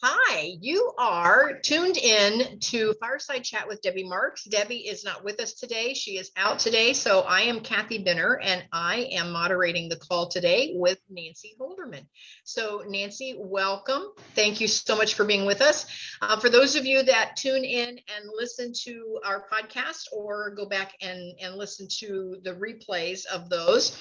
Hi, you are tuned in to Fireside Chat with Debbie Marks. Debbie is not with us today. She is out today. So I am Kathy Benner and I am moderating the call today with Nancy Holderman. So Nancy, welcome. Thank you so much for being with us. For those of you that tune in and listen to our podcast or go back and listen to the replays of those,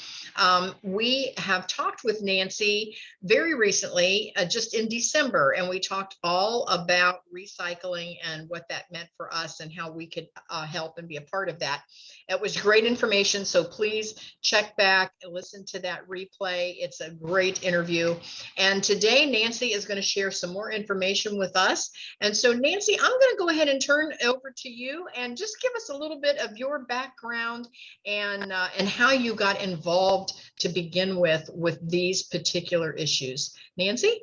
we have talked with Nancy very recently, just in December, and we talked all about recycling and what that meant for us and how we could help and be a part of that. It was great information, so please check back and listen to that replay. It's a great interview. And today, Nancy is going to share some more information with us. And so, Nancy, I'm going to go ahead and turn over to you and just give us a little bit of your background and how you got involved to begin with these particular issues. Nancy?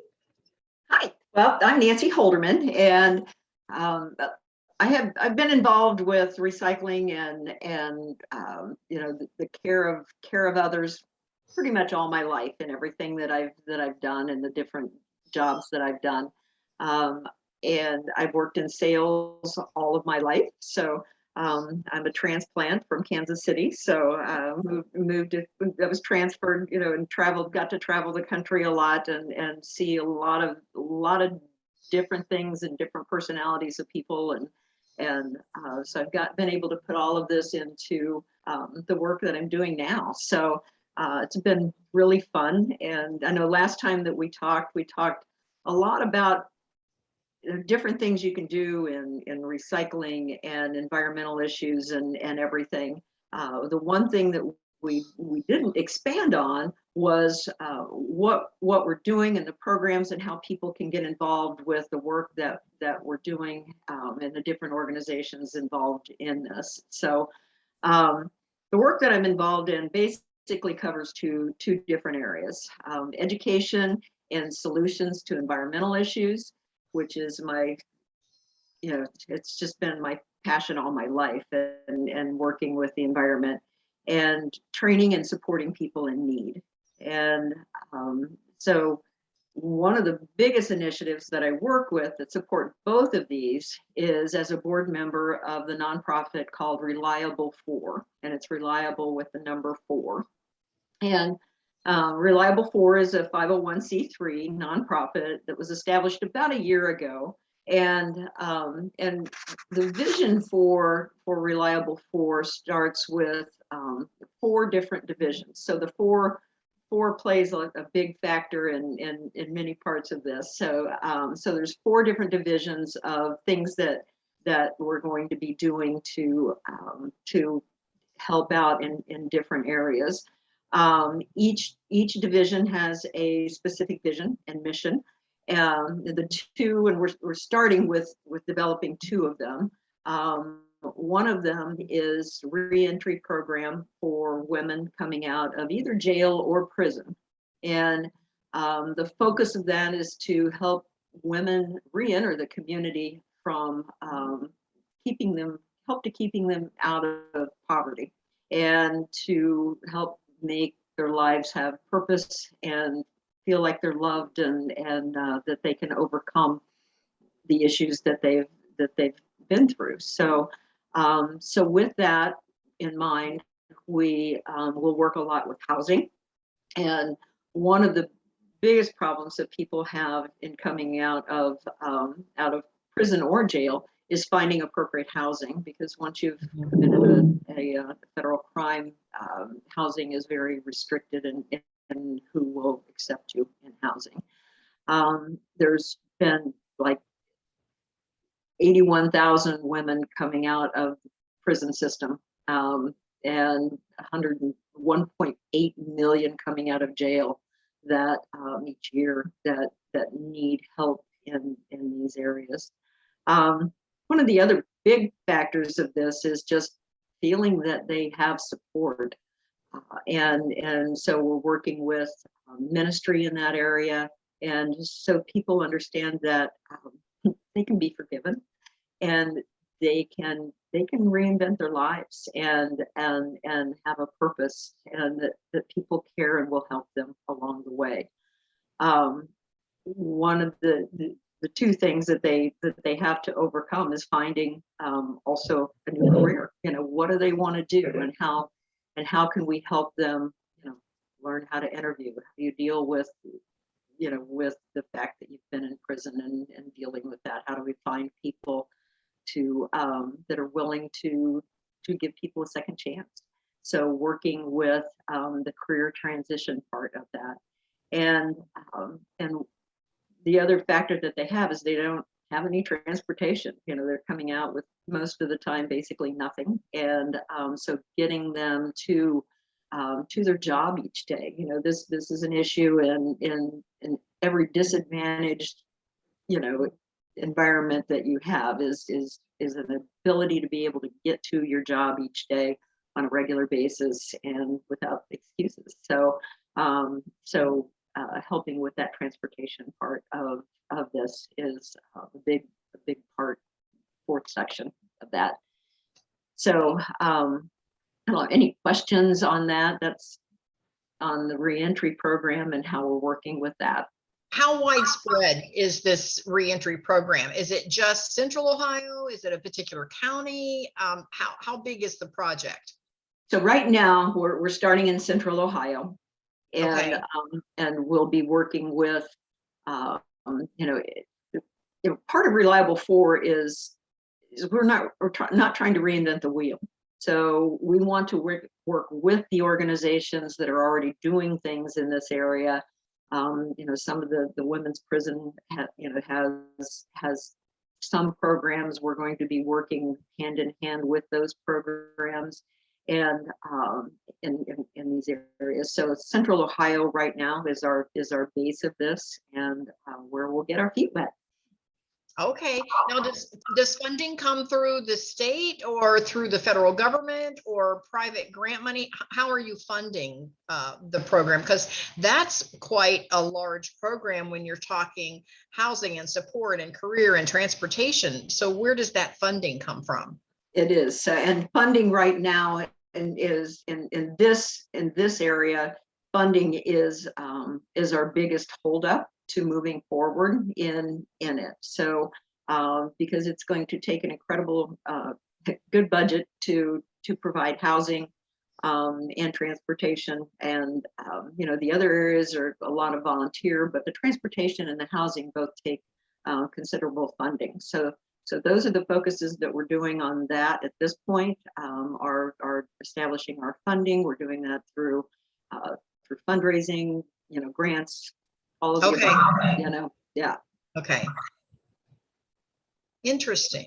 Hi, well, I'm Nancy Holderman, and I've been involved with recycling and the care of others pretty much all my life, and everything that I've done and the different jobs that I've done. And I've worked in sales all of my life, so I'm a transplant from Kansas City, so I was transferred, and got to travel the country a lot and see a lot of different things and different personalities of people, and so been able to put all of this into the work that I'm doing now. So it's been really fun, and I know last time that we talked a lot about different things you can do in recycling and environmental issues and everything. The one thing that we didn't expand on was what we're doing and the programs and how people can get involved with the work that we're doing and the different organizations involved in this. So the work that I'm involved in basically covers two different areas: education and solutions to environmental issues, which is it's just been my passion all my life, and working with the environment, and training and supporting people in need. And so one of the biggest initiatives that I work with that support both of these is as a board member of the nonprofit called Reliable 4, and it's reliable with the number 4. And Reliable 4 is a 501c3 nonprofit that was established about a year ago, and the vision for Reliable 4 starts with 4 different divisions. So the four plays a big factor in many parts of this. So there's 4 different divisions of things that we're going to be doing to help out in different areas. Each division has a specific vision and mission. The 2, and we're starting with developing 2 of them. One of them is reentry program for women coming out of either jail or prison, and the focus of that is to help women reenter the community from keeping them out of poverty, and to help make their lives have purpose and feel like they're loved, and that they can overcome the issues that they've been through. So with that in mind, we will work a lot with housing. And one of the biggest problems that people have in coming out of prison or jail is finding appropriate housing, because once you've committed a federal crime, housing is very restricted in who will accept you in housing. There's been like 81,000 women coming out of the prison system, and 101.8 million coming out of jail that each year that need help in these areas. One of the other big factors of this is just feeling that they have support. And so we're working with ministry in that area, and so people understand that they can be forgiven, and they can reinvent their lives and have a purpose, and that people care and will help them along the way. One of the the two things that they have to overcome is finding also a new career. What do they want to do, and how can we help them learn how to interview, how do you deal with with the fact that you've been in prison and dealing with that. How do we find people to that are willing to give people a second chance? So working with the career transition part of that. And the other factor that they have is they don't have any transportation. They're coming out with most of the time basically nothing. And so getting them to their job each day. This is an issue in every disadvantaged environment that you have is an ability to be able to get to your job each day on a regular basis and without excuses. So helping with that transportation part of this is a big part, fourth section of that. So any questions on that? That's on the reentry program and how we're working with that. How widespread is this reentry program? Is it just Central Ohio? Is it a particular county? How big is the project? So right now we're starting in Central Ohio, and Okay. And we'll be working with part of Reliable 4 is we're not trying to reinvent the wheel. So we want to work with the organizations that are already doing things in this area. Some of the women's prison has some programs. We're going to be working hand in hand with those programs and in these areas. So Central Ohio right now is our base of this, and where we'll get our feet wet. Okay. Now, does funding come through the state or through the federal government or private grant money? How are you funding the program? Because that's quite a large program when you're talking housing and support and career and transportation. So where does that funding come from? It is, and funding right now is in this area. Funding is our biggest holdup to moving forward in it. So because it's going to take an incredible good budget to provide housing and transportation, and the other areas are a lot of volunteer, but the transportation and the housing both take considerable funding. So those are the focuses that we're doing on that at this point. Are establishing our funding. We're doing that through fundraising, grants, all of the above, yeah. Okay. Interesting.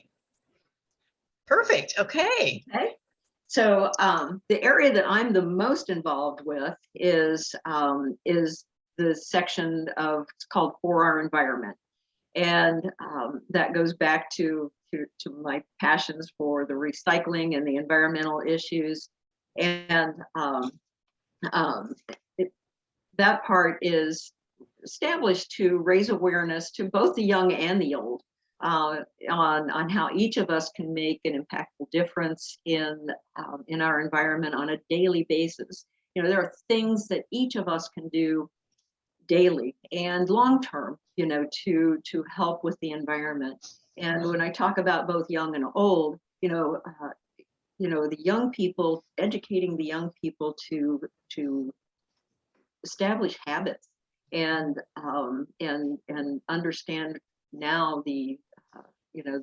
Perfect. Okay. So the area that I'm the most involved with is the section it's called For Our Environment. And that goes back to my passions for the recycling and the environmental issues. And that part is established to raise awareness to both the young and the old on how each of us can make an impactful difference in our environment on a daily basis. There are things that each of us can do daily and long term, to help with the environment. And when I talk about both young and old, the young people, educating the young people to establish habits and understand now the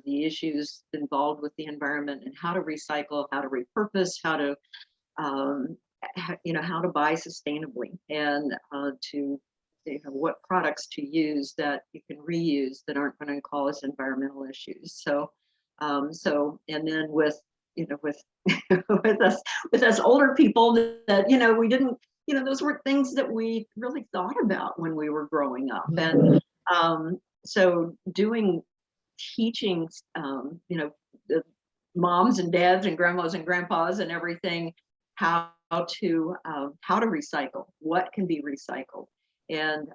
issues involved with the environment and how to recycle, how to repurpose, how to buy sustainably, and what products to use that you can reuse that aren't going to cause environmental issues. So and then with with us older people that we didn't, those were things that we really thought about when we were growing up. And so teaching the moms and dads and grandmas and grandpas and everything how to recycle, what can be recycled, and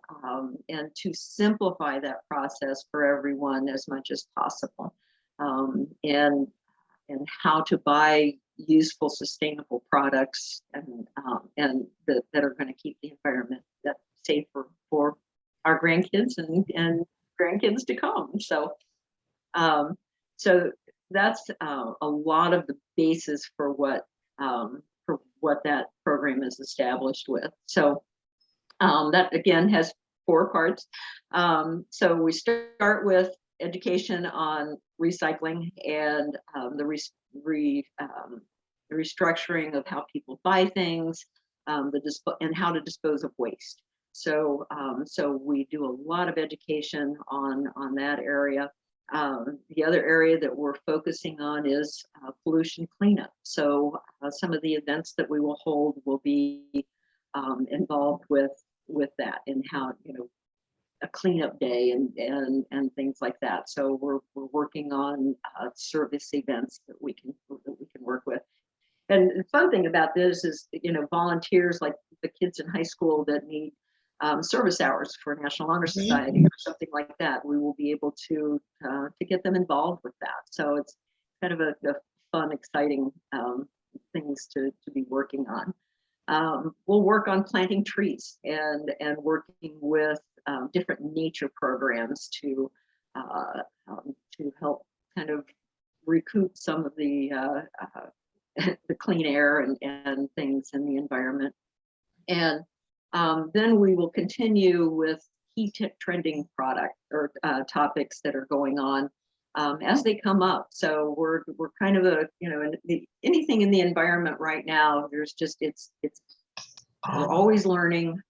to simplify that process for everyone as much as possible, and how to buy useful, sustainable products and that are going to keep the environment safer for our grandkids and grandkids to come. So, so that's a lot of the basis for what that program is established with. So that again has 4 parts. So we start with education on recycling and the restructuring of how people buy things, and how to dispose of waste. So so we do a lot of education on that area. The other area that we're focusing on is pollution cleanup. So some of the events that we will hold will be involved with that, and how, a cleanup day and things like that. So we're working on service events that we can work with. And the fun thing about this is, volunteers like the kids in high school that need service hours for National Honor Society or something like that, we will be able to get them involved with that. So it's kind of a fun, exciting things to be working on. We'll work on planting trees and working with different nature programs to help kind of recoup some of the clean air and things in the environment. And then we will continue with key trending product or topics that are going on as they come up. So we're kind of anything in the environment right now. There's just we're always learning.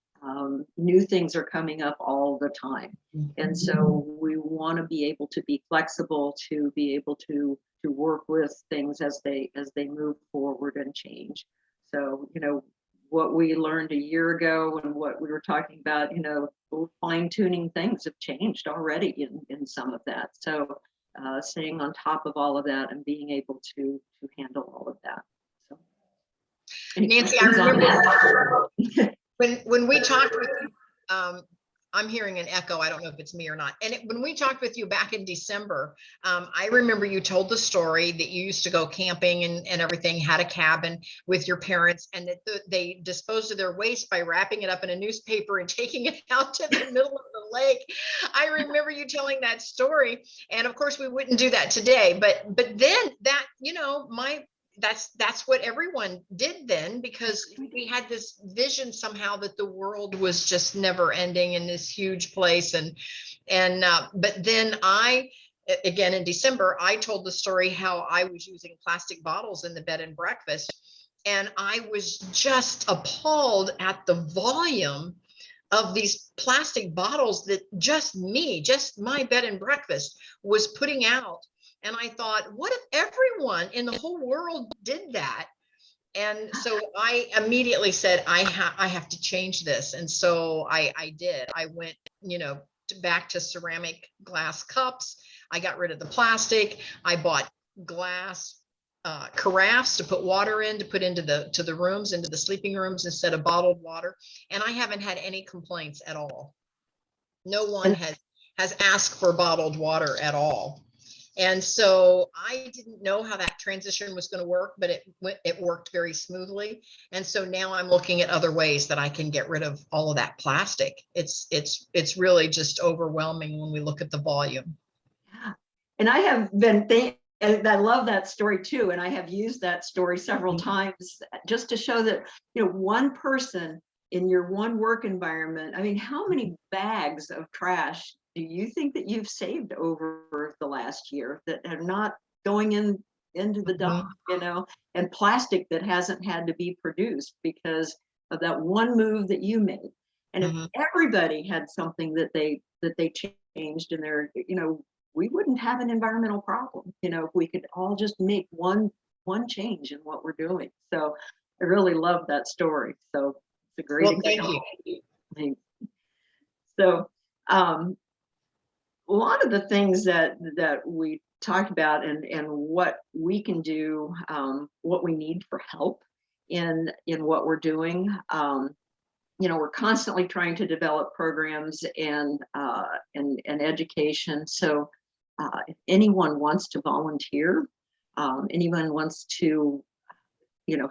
New things are coming up all the time, and so we want to be able to be flexible, to be able to work with things as they move forward and change. So what we learned a year ago and what we were talking about, fine-tuning things have changed already in some of that. So staying on top of all of that and being able to handle all of that. So, Nancy, I remember when we talked with you, I'm hearing an echo. I don't know if it's me or not. And when we talked with you back in December, I remember you told the story that you used to go camping and everything, had a cabin with your parents, and that they disposed of their waste by wrapping it up in a newspaper and taking it out to the middle of the lake. I remember you telling that story. And of course, we wouldn't do that today. But then that, that's what everyone did then, because we had this vision somehow that the world was just never ending in this huge place. But then again, in December, I told the story how I was using plastic bottles in the bed and breakfast. And I was just appalled at the volume of these plastic bottles that just my bed and breakfast was putting out. And I thought, what if everyone in the whole world did that? And so I immediately said, I have to change this. And so I did. I went, back to ceramic glass cups. I got rid of the plastic. I bought glass carafes to put water in, to put into the rooms, into the sleeping rooms, instead of bottled water. And I haven't had any complaints at all. No one has asked for bottled water at all. And so I didn't know how that transition was going to work, but it worked very smoothly. And so now I'm looking at other ways that I can get rid of all of that plastic. It's really just overwhelming when we look at the volume. Yeah. And I have been and I love that story too. And I have used that story several times just to show that, one person in your one work environment, I mean, how many bags of trash do you think that you've saved over the last year that are not going into the dump, and plastic that hasn't had to be produced because of that one move that you made? And if everybody had something that they changed in their, we wouldn't have an environmental problem, if we could all just make one change in what we're doing. So I really love that story. So it's a great example. Thank you. So a lot of the things that we talked about and what we can do, what we need for help in what we're doing. We're constantly trying to develop programs and education. So if anyone wants to volunteer, anyone wants to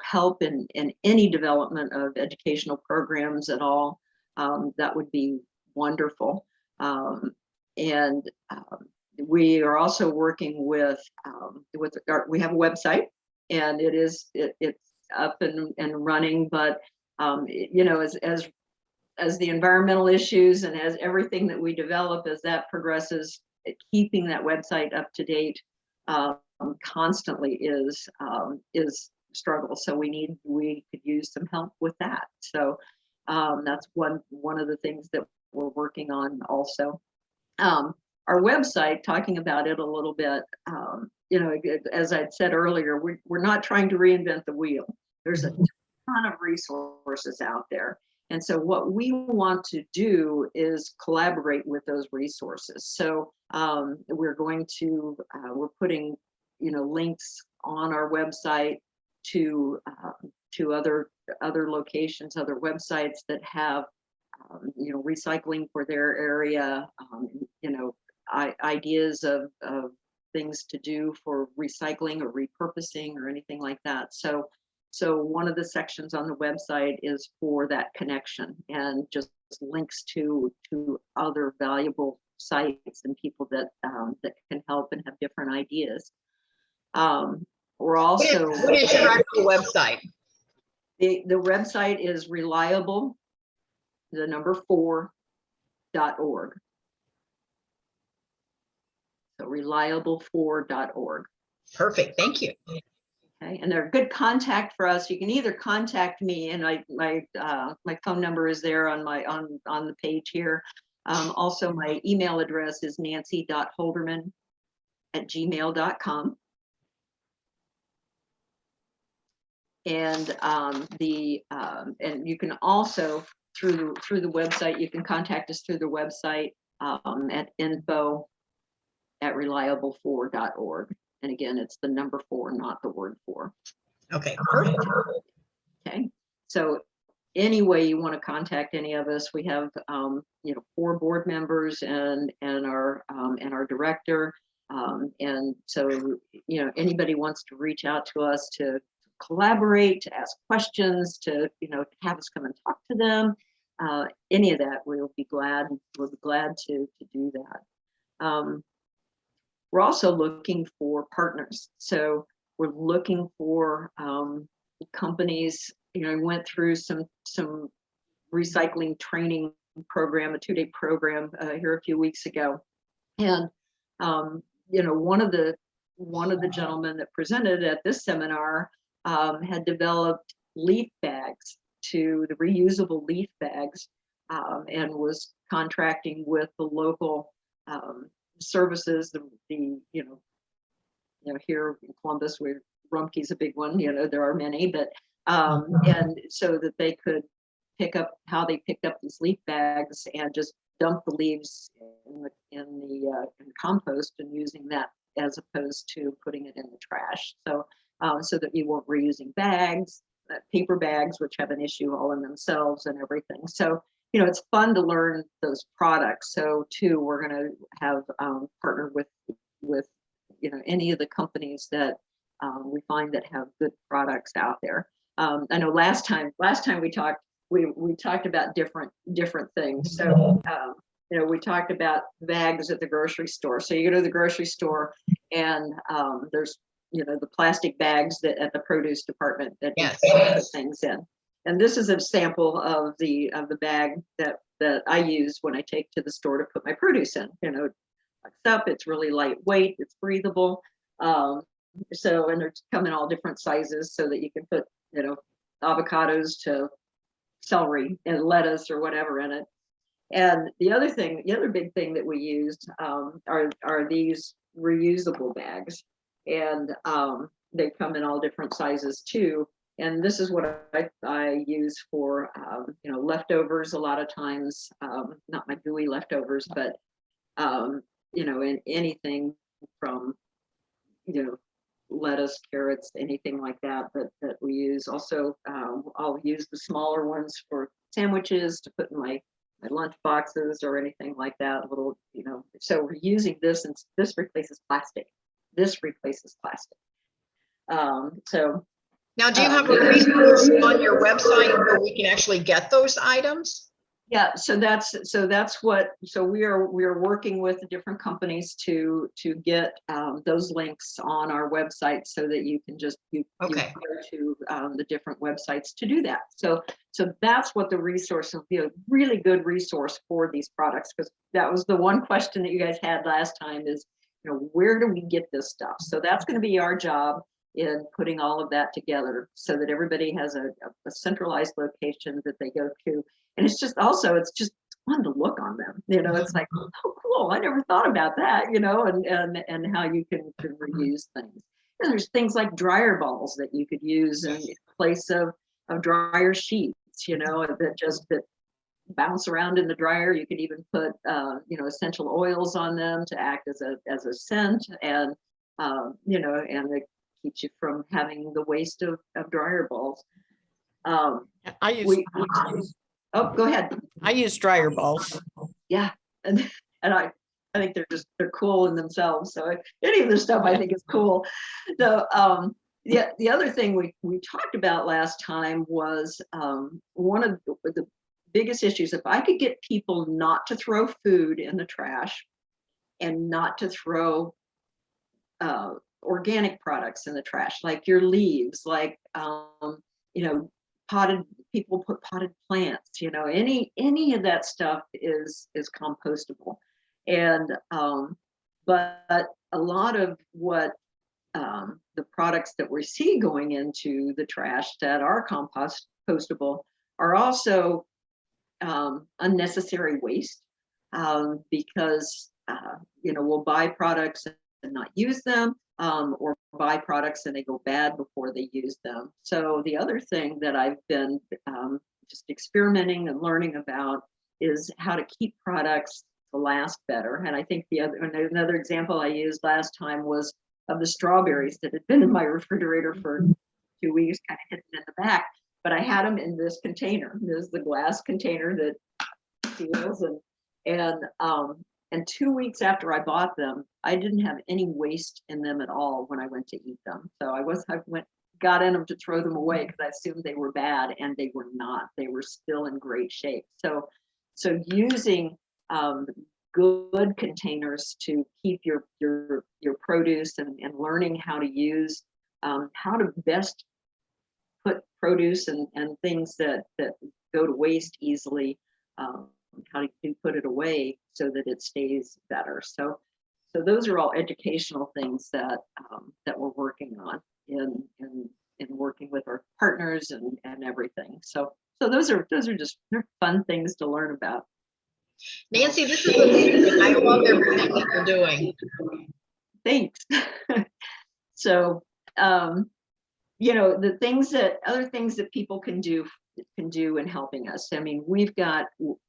help in any development of educational programs at all, that would be wonderful. and we are also working with we have a website, and it's up and running, but you know, as the environmental issues and as everything that we develop, as that progresses, keeping that website up to date constantly is a struggle. So we could use some help with that. So that's one of the things that we're working on also. Our website, talking about it a little bit, you know, as I'd said earlier, we're not trying to reinvent the wheel. There's a ton of resources out there. And so what we want to do is collaborate with those resources. So we're putting, you know, links on our website to other locations, other websites that have, you know, recycling for their area, you know, ideas of things to do for recycling or repurposing or anything like that. So one of the sections on the website is for that connection, and just links to other valuable sites and people that can help and have different ideas. We're also, what is your actual website? The website is reliable, the number 4.org. So reliable4.org. Perfect. Thank you. Okay, and they're a good contact for us. You can either contact me, and my phone number is there on the page here. Also, my email address is nancy.holderman@gmail.com. And and you can also through the website, you can contact us through the website at info@reliable4.org. And again, it's the number 4, not the word 4. Okay, perfect. Okay, so any way you want to contact any of us, we have you know, 4 board members and our director, and so, you know, anybody wants to reach out to us to collaborate, to ask questions, to, you know, have us come and talk to them, any of that, we'll be glad to do that. We're also looking for partners. So we're looking for companies, you know, went through some recycling training program, a 2-day program here a few weeks ago. And, you know, one of the gentlemen that presented at this seminar had developed leaf bags, the reusable leaf bags, and was contracting with the local services, the you know here in Columbus, where Rumpke's a big one, you know, there are many, but and so that they could picked up these leaf bags and just dump the leaves in the compost, and using that as opposed to putting it in the trash. So so that you weren't reusing bags, paper bags, which have an issue all in themselves and everything. So, you know, it's fun to learn those products. So too, we're going to have partnered with, you know, any of the companies that we find that have good products out there. I know last time we talked about different things. So, you know, we talked about bags at the grocery store. So you go to the grocery store and there's, you know, the plastic bags that at the produce department that you put things in. And this is a sample of the bag that I use when I take to the store to put my produce in. You know, it's really lightweight, it's breathable. So, and they're come in all different sizes so that you can put, you know, avocados to celery and lettuce or whatever in it. And the other big thing that we used are these reusable bags, and they come in all different sizes too. And this is what I use for, you know, leftovers a lot of times, not my gooey leftovers, but, you know, in anything from, you know, lettuce, carrots, anything like that we use. Also, I'll use the smaller ones for sandwiches to put in my lunch boxes or anything like that. Little, you know, so we're using this, and this replaces plastic. So. Now, do you have a resource on your website where we can actually get those items? Yeah, so we are working with different companies to get those links on our website so that you can just you go Okay. to the different websites to do that. So that's what the resource will be, a really good resource for these products, because that was the one question that you guys had last time is, where do we get this stuff? So that's going to be our job in putting all of that together so that everybody has a centralized location that they go to. And it's just fun to look on them. It's like, oh, cool. I never thought about that, and how you can reuse things. And there's things like dryer balls that you could use in place of dryer sheets, that bounce around in the dryer. You could even put, essential oils on them to act as a scent, and, and it keeps you from having the waste of dryer balls. I use Oh, go ahead. I use dryer balls. Yeah, and I think they're cool in themselves. So any of this stuff I think is cool. The other thing we talked about last time was one of the biggest issues. If I could get people not to throw food in the trash and not to throw organic products in the trash, like your leaves, like people put potted plants, any of that stuff is compostable. And but a lot of what the products that we see going into the trash that are compostable are also unnecessary waste, because we'll buy products and not use them, or buy products and they go bad before they use them. So the other thing that I've been just experimenting and learning about is how to keep products to last better. And I think another example I used last time was of the strawberries that had been in my refrigerator for 2 weeks, kind of hidden in the back. But I had them in this container. This is the glass container that seals, and 2 weeks after I bought them, I didn't have any waste in them at all when I went to eat them. So got in them to throw them away because I assumed they were bad, and they were not. They were still in great shape. So using good containers to keep your produce, and learning how to use how to best put produce and things that go to waste easily, how to put it away so that it stays better. So those are all educational things that we're working on in working with our partners and everything. So those are just, they're fun things to learn about. Nancy, this is amazing. I love everything that you're doing. Thanks. So other things that people can do in helping us. I mean, we've got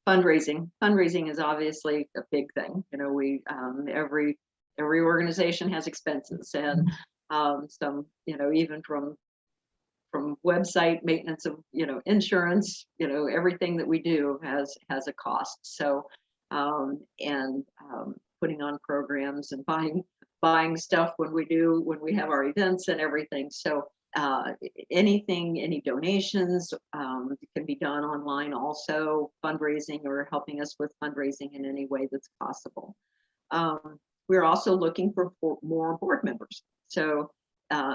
fundraising. Fundraising is obviously a big thing. We every organization has expenses, and some, even from website maintenance of, insurance, everything that we do has a cost. So putting on programs and buying stuff when we have our events and everything. So any donations can be done online also, fundraising or helping us with fundraising in any way that's possible. We're also looking for more board members. So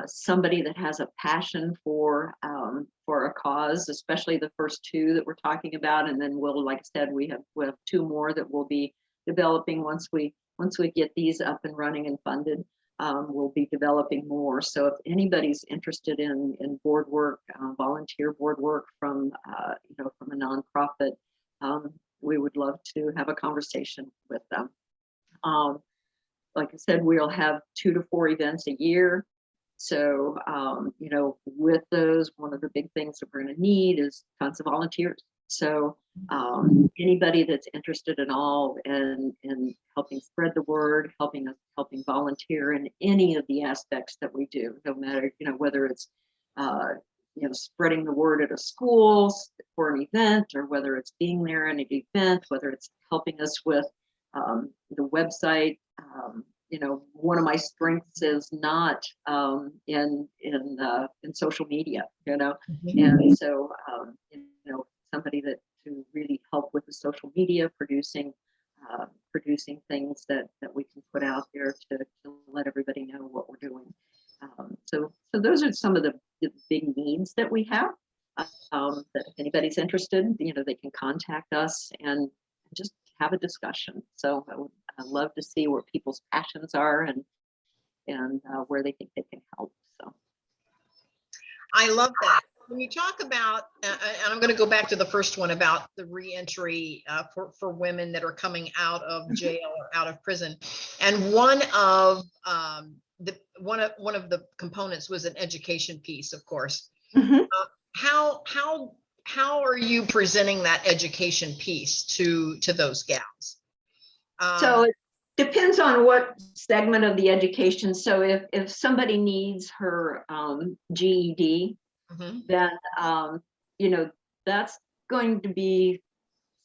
somebody that has a passion for a cause, especially the first two that we're talking about, and then like I said, we have two more that we'll be developing once we get these up and running and funded. We'll be developing more. So if anybody's interested in board work, volunteer board work from a nonprofit, we would love to have a conversation with them. Like I said, we'll have 2 to 4 events a year. So with those, one of the big things that we're going to need is tons of volunteers. So anybody that's interested at all in helping spread the word, helping volunteer in any of the aspects that we do, no matter whether it's spreading the word at a school for an event, or whether it's being there at an event, whether it's helping us with the website. One of my strengths is not in social media, and so somebody that to really help with the social media, producing things that we can put out there to let everybody know what we're doing. So those are some of the big needs that we have. That if anybody's interested, they can contact us and just have a discussion. So I love to see where people's passions are and where they think they can help. So I love that. When you talk about, and I'm going to go back to the first one about the reentry for women that are coming out of jail or out of prison, and one of the components was an education piece, of course. Mhm. How are you presenting that education piece to those gals? So it depends on what segment of the education. So if somebody needs her GED, then that's going to be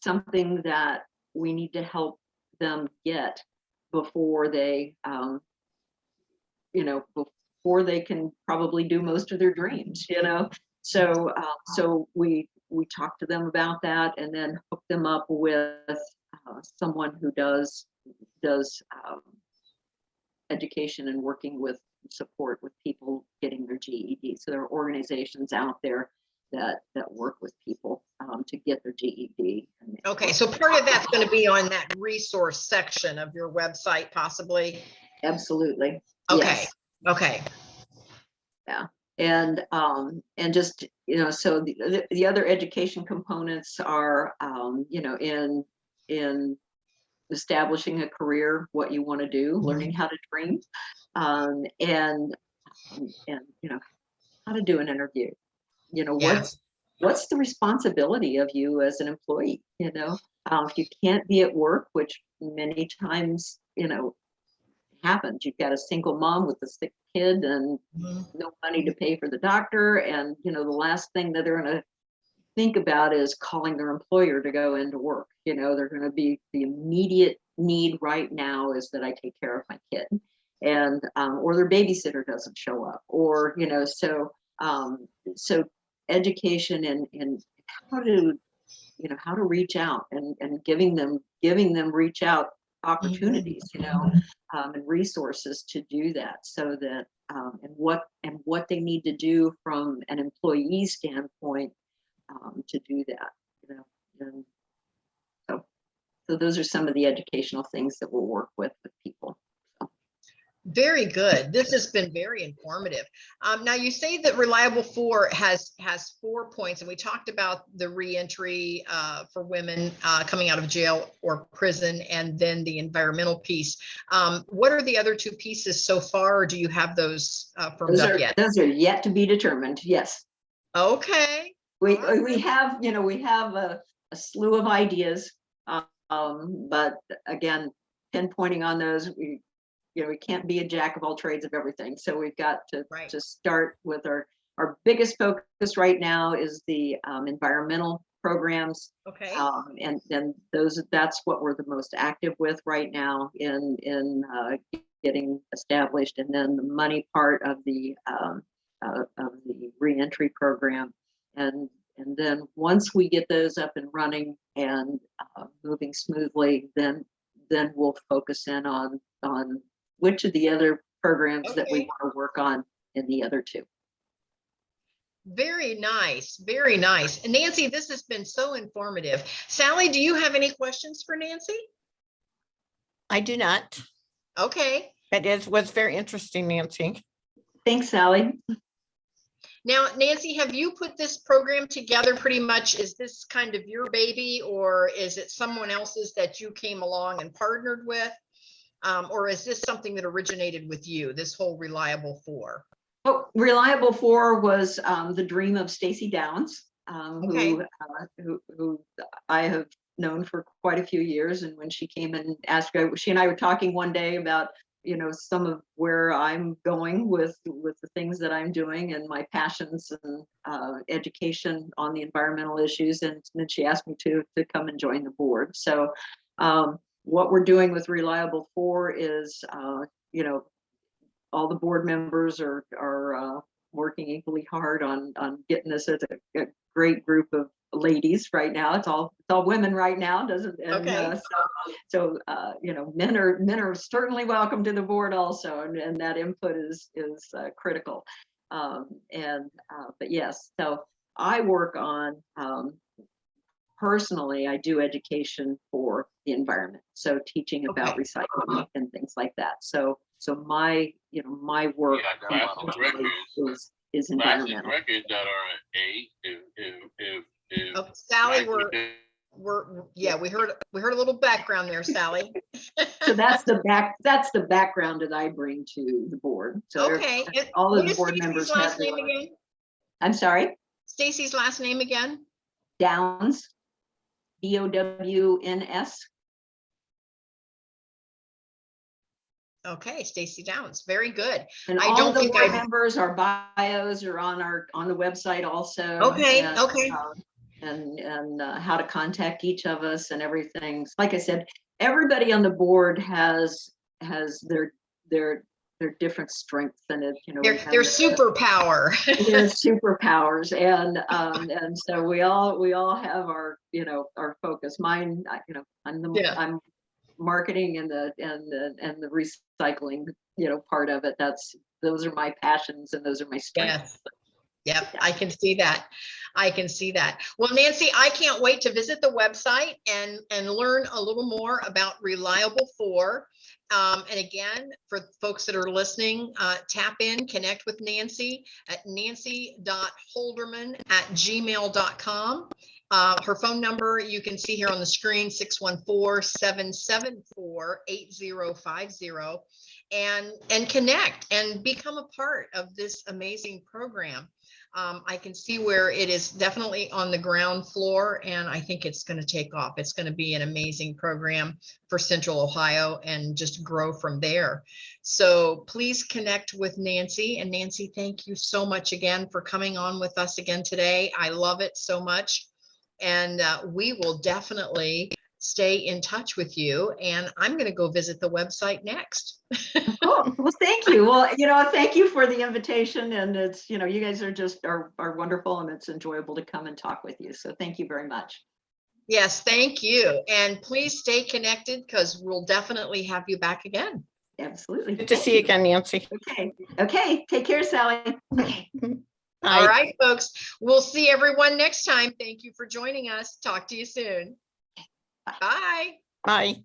something that we need to help them get before they before they can probably do most of their dreams. So we talk to them about that and then hook them up with someone who does education and working with support with people getting their GED. So there are organizations out there that work with people to get their GED. Okay, so part of that's going to be on that resource section of your website, possibly. Absolutely. Okay. Yes. Okay. Yeah. And just so the other education components are in establishing a career, what you want to do, learning how to dream, and how to do an interview. Yes. What's the responsibility of you as an employee? If you can't be at work, which many times happens, you've got a single mom with a sick kid and no money to pay for the doctor, and the last thing that they're going to think about is calling their employer to go into work. They're going to be, the immediate need right now is that I take care of my kid, and or their babysitter doesn't show up, or so education and how to reach out and giving them reach out opportunities, and resources to do that, so that and what they need to do from an employee standpoint to do that, and so those are some of the educational things that we'll work with people. Very good. This has been very informative. Now you say that Reliable 4 has 4 points, and we talked about the reentry for women coming out of jail or prison, and then the environmental piece. What are the other 2 pieces so far, or do you have those firmed up yet? Those are yet to be determined. Yes. Okay. We have a slew of ideas, but again, pinpointing on those, we can't be a jack of all trades of everything. So we've got to start with our biggest focus right now is the environmental programs. Okay. And then that's what we're the most active with right now in getting established. And then the money part of the reentry program. And then once we get those up and running and moving smoothly, then we'll focus in on which of the other programs that we want to work on in the other 2. Very nice. Very nice. And Nancy, this has been so informative. Sally, do you have any questions for Nancy? I do not. Okay. It was very interesting, Nancy. Thanks, Sally. Now, Nancy, have you put this program together pretty much? Is this kind of your baby, or is it someone else's that you came along and partnered with? Or is this something that originated with you, this whole Reliable 4? Oh, Reliable 4 was the dream of Stacy Downs, Okay. who I have known for quite a few years. And when she came and asked, she and I were talking one day about some of where I'm going with the things that I'm doing and my passions and education on the environmental issues, and then she asked me to come and join the board. So what we're doing with Reliable 4 is all the board members are working equally hard on getting us a great group ladies right now. It's all women right now, doesn't? And, Okay. you know, men are certainly welcome to the board also, and that input is critical. But yes, so I work on personally, I do education for the environment, so teaching about recycling and things like that. So my work is environmental. Records that are if Sally, we heard a little background there, Sally. So that's the background that I bring to the board. So Okay. all of What the is board Stacy's members last have name their own. again? I'm sorry, Stacy's last name again? Downs, DOWNS. Okay, Stacy Downs. Very good. And I all don't of the think board I've- members, our bios are on the website also. Okay, and, okay. And how to contact each of us and everything. Like I said, everybody on the board has their different strengths, and it, you know, Their superpower. their superpowers, and so we all have our, you know, our focus. Mine, you know, I'm marketing and the recycling, you know, part of it. Those are my passions and those are my strengths. Yep, I can see that. Well, Nancy, I can't wait to visit the website and learn a little more about Reliable 4. And again, for folks that are listening, tap in, connect with Nancy at nancy.holderman@gmail.com. Her phone number you can see here on the screen, 614-774-8050, and connect and become a part of this amazing program. I can see where it is definitely on the ground floor, and I think it's going to take off. It's going to be an amazing program for Central Ohio and just grow from there. So please connect with Nancy. And Nancy, thank you so much again for coming on with us again today. I love it so much. And we will definitely stay in touch with you. And I'm going to go visit the website next. Cool. Well, thank you. Well, you know, thank you for the invitation. And it's, you know, you guys are wonderful, and it's enjoyable to come and talk with you. So thank you very much. Yes, thank you. And please stay connected, because we'll definitely have you back again. Absolutely. Good to see you again, Nancy. Okay. Take care, Sally. Okay. All right, folks. We'll see everyone next time. Thank you for joining us. Talk to you soon. Bye. Bye.